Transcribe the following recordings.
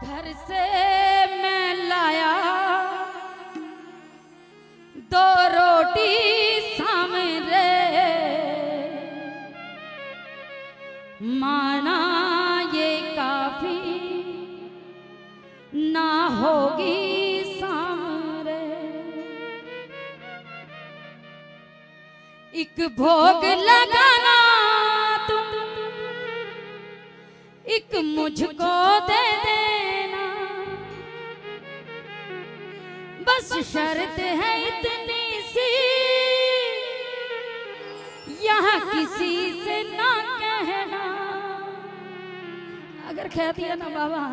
घर से मैं लाया 2 रोटी सामने, माना ये काफी ना होगी सामने। एक भोग लगाना तुम, एक मुझको दे देना, बस शर्त है इतनी सी, यहाँ किसी से ना कहना। अगर कह दिया ना बाबा,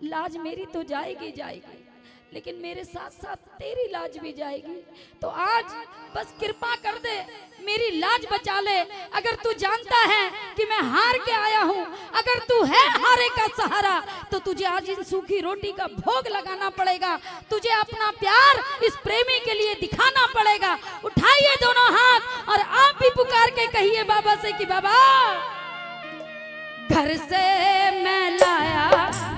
लाज मेरी तो जाएगी जाएगी, लेकिन मेरे साथ साथ तेरी लाज भी जाएगी। तो आज बस कृपा कर दे, मेरी लाज बचा ले। अगर तू जानता है कि मैं हार के आया हूँ, अगर तू है हारे का सहारा, तो तुझे आज इन सूखी रोटी का भोग लगाना पड़ेगा। तुझे अपना प्यार इस प्रेमी के लिए दिखाना पड़ेगा। उठाइए दोनों हाथ और आप भी पुकार के कहिए बाबा से कि बाबा, घर से मैं लाया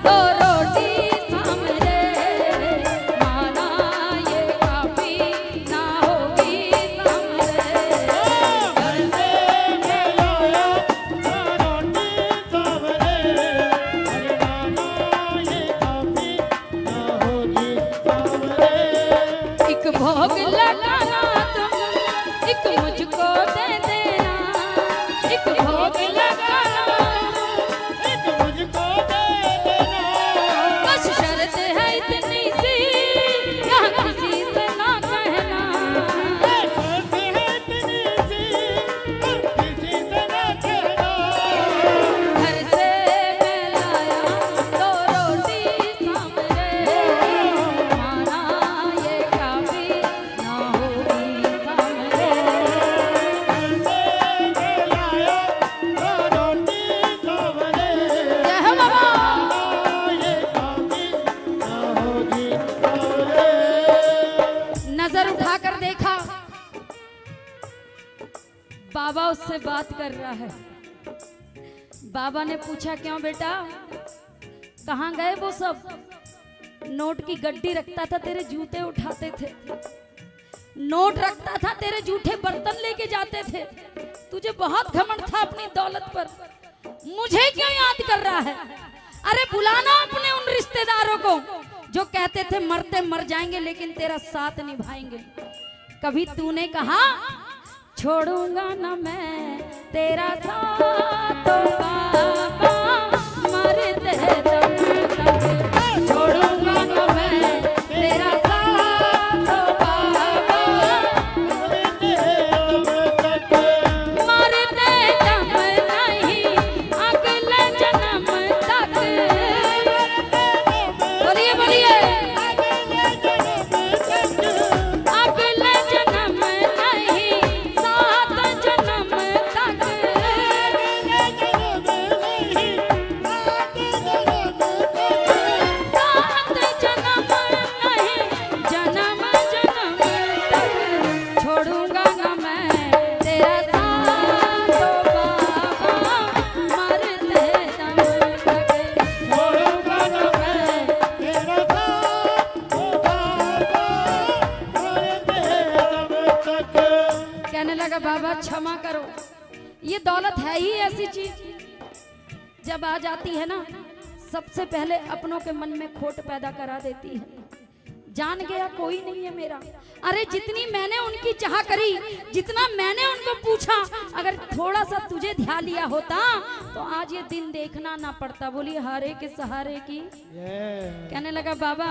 2 रोटी सामने, माना ये काफी ना होगी सामने। घर से मैं लाया 2 रोटी सामने, अरे माना ये काफी ना होगी सामने। एक भोग लगाना तुम, एक मुझको दे देना, एक भोग लगाना, मुझको दे देना, बस शर्त है इतनी सी, यहाँ किसी से ना कहना। शर्त है इतनी सी, किसी से ना कहना। घर से मैं लाया 2 रोटी सामने, माना ये काफी ना होगी सामने। घर से मैं लाया 2 रोटी सामने, जय हो बाबा। ये काफी ना होगी सामने। नजर उठाकर देखा, बाबा उससे बात कर रहा है। बाबा ने पूछा, क्यों बेटा, कहाँ गए वो सब? नोट की गड्डी रखता था, तेरे जूते उठाते थे, नोट रखता था, तेरे जूठे बर्तन लेके जाते थे। तुझे बहुत घमंड था अपनी दौलत पर, मुझे क्यों याद कर रहा है? अरे बुलाना अपने उन रिश्तेदारों को जो कहते थे मरते मर जाएंगे लेकिन तेरा साथ निभाएंगे। कभी तूने कहा छोड़ूंगा ना मैं तेरा साथ, ओ बाबा मरते दम तक छोड़ूंगा ना मैं तेरा साथ, ओ बाबा मरते दम नहीं अगले जन्म तक। बोलिए बोलिए, अगले जन्म नहीं 7 जन्म तक। बाबा क्षमा करो, ये दौलत है ही ऐसी चीज जब आ जाती है ना, सबसे पहले अपनों के मन में खोट पैदा करा देती है। जान गया कोई नहीं है मेरा। अरे जितनी मैंने उनकी चाह करी, जितना मैंने उनको पूछा, अगर थोड़ा सा तुझे ध्यान लिया होता तो आज ये दिन देखना ना पड़ता। बोली हारे के सहारे की। कहने लगा बाबा,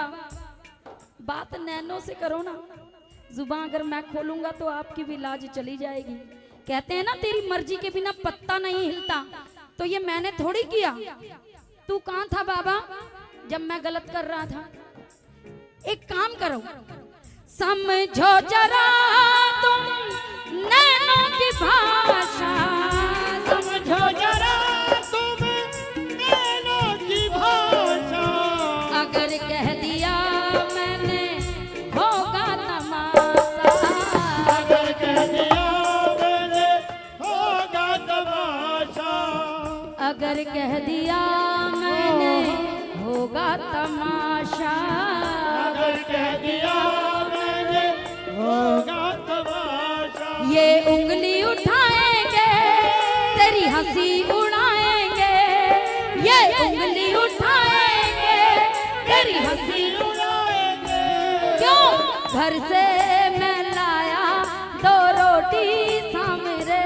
बात नैनों से करो ना, जुबान अगर मैं खोलूंगा तो आपकी भी लाज चली जाएगी। कहते हैं ना तेरी मर्जी के बिना पत्ता नहीं हिलता, तो ये मैंने थोड़ी किया। तू कहाँ था बाबा जब मैं गलत कर रहा था? एक काम करो, समझो जरा तुम नैनों की भाषा, समझो जरा तुम नैनों की भाषा। अगर कह दिया मैंने होगा तमाशा, अगर कह दिया मैंने होगा तमाशा। अगर कह दिया मैंने होगा उंगली उठाएंगे, तेरी हंसी उड़ाएंगे। क्यों घर से मैं लाया 2 रोटी सामने,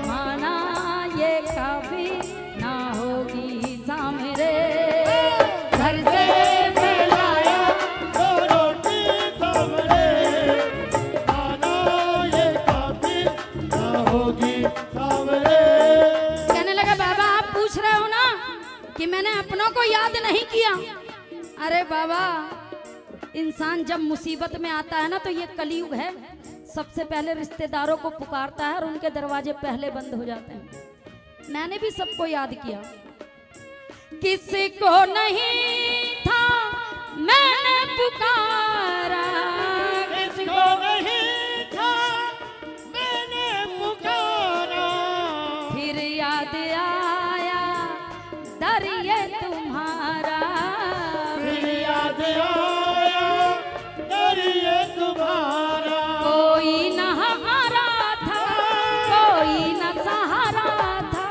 माना ये काफी ना होगी सामने। घर से मैं लाया 2 रोटी सामने, माना ये काफी ना होगी सामने। कहने लगा बाबा आप पूछ रहे हो ना कि मैंने अपनों को याद नहीं किया। अरे बाबा इंसान जब मुसीबत में आता है ना तो ये कलयुग है, सबसे पहले रिश्तेदारों को पुकारता है और उनके दरवाजे पहले बंद हो जाते हैं। मैंने भी सबको याद किया, किसी को नहीं था मैंने पुकारा, किसको नहीं था मैंने पुकारा, फिर याद आया दर ये तुम्हारा। फिर याद आया दर ये तुम्हारा। कोई न हमारा था, कोई न सहारा था,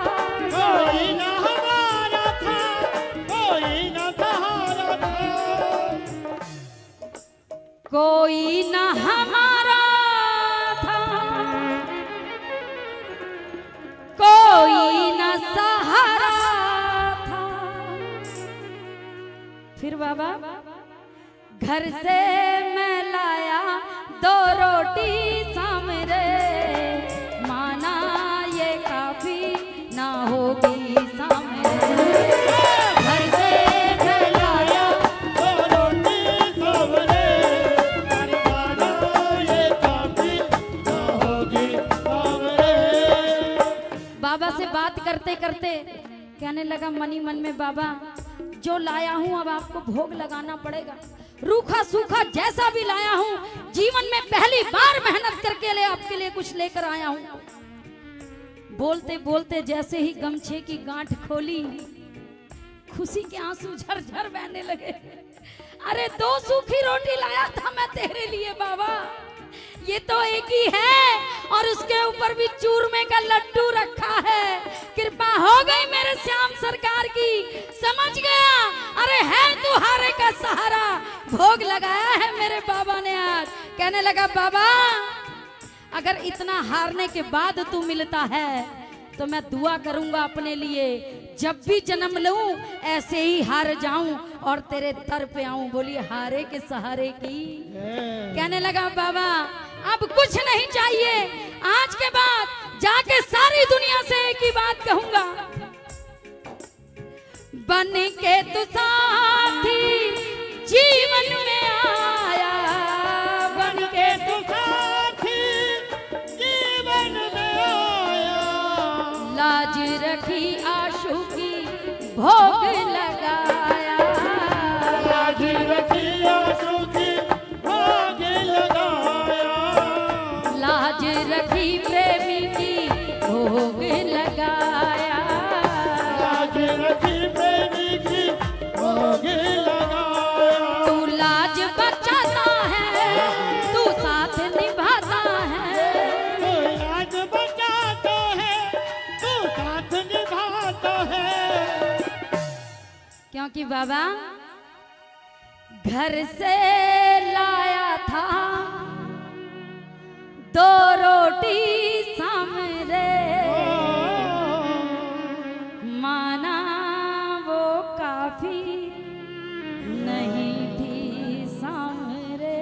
कोई न हमारा था, कोई न सहारा था। कोई न हमारा था, कोई न सहारा था। फिर बाबा घर से मैं लाया 2 रोटी सामने, माना ये काफी ना होगी सामने। घर से मैं लाया 2 रोटी सामने, अरे माना ये काफी ना होगी सामने। बाबा से बात करते करते कहने लगा मनी मन में, बाबा जो लाया हूं अब आपको भोग लगाना पड़ेगा। रूखा सूखा जैसा भी लाया हूं, जीवन में पहली बार मेहनत करके आपके लिए कुछ लेकर आया हूं। बोलते बोलते जैसे ही गमछे की गांठ खोली, खुशी के आंसू झरझर बहने लगे। अरे 2 सूखी रोटी लाया था मैं तेरे लिए बाबा, ये तो एक ही है और उसके ऊपर भी चूरमे का लड्डू रखा है। कृपा हो गई मेरे श्याम सरकार की, समझ गया अरे है तुम्हारे का सहारा। भोग लगाया है मेरे बाबा ने आज। कहने लगा बाबा अगर इतना हारने के बाद तू मिलता है तो मैं दुआ करूंगा अपने लिए, जब भी जन्म लूं ऐसे ही हार जाऊं और तेरे दर पे आऊं। बोलिए हारे के सहारे की। कहने लगा बाबा अब कुछ नहीं चाहिए, आज के बाद जाके सारी दुनिया से एक ही बात कहूंगा, बन के तू साथी जीवन में आया, बन के तू साथी जीवन में आया, लाज रखी आशु की भोग लगाया, लाज रखी आशु की भोग लगाया, लाज रखी प्रेमी की भोग लगाया, लाज रखी प्रेमी की भोग लगाया। तू लाज बचाता है, तू साथ निभाता है, तू लाज बचाता है, तू साथ निभाता है। क्योंकि बाबा घर से लाया था 2 रोटी सामने, माना वो काफी नहीं थी सामने।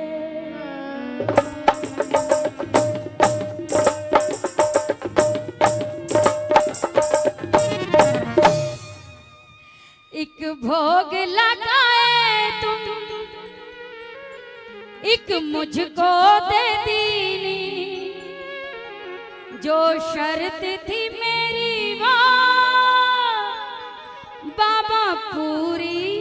एक भोग लगाए तुम, एक मुझको दे दीनी, जो शर्त थी मेरी वो बाबा पूरी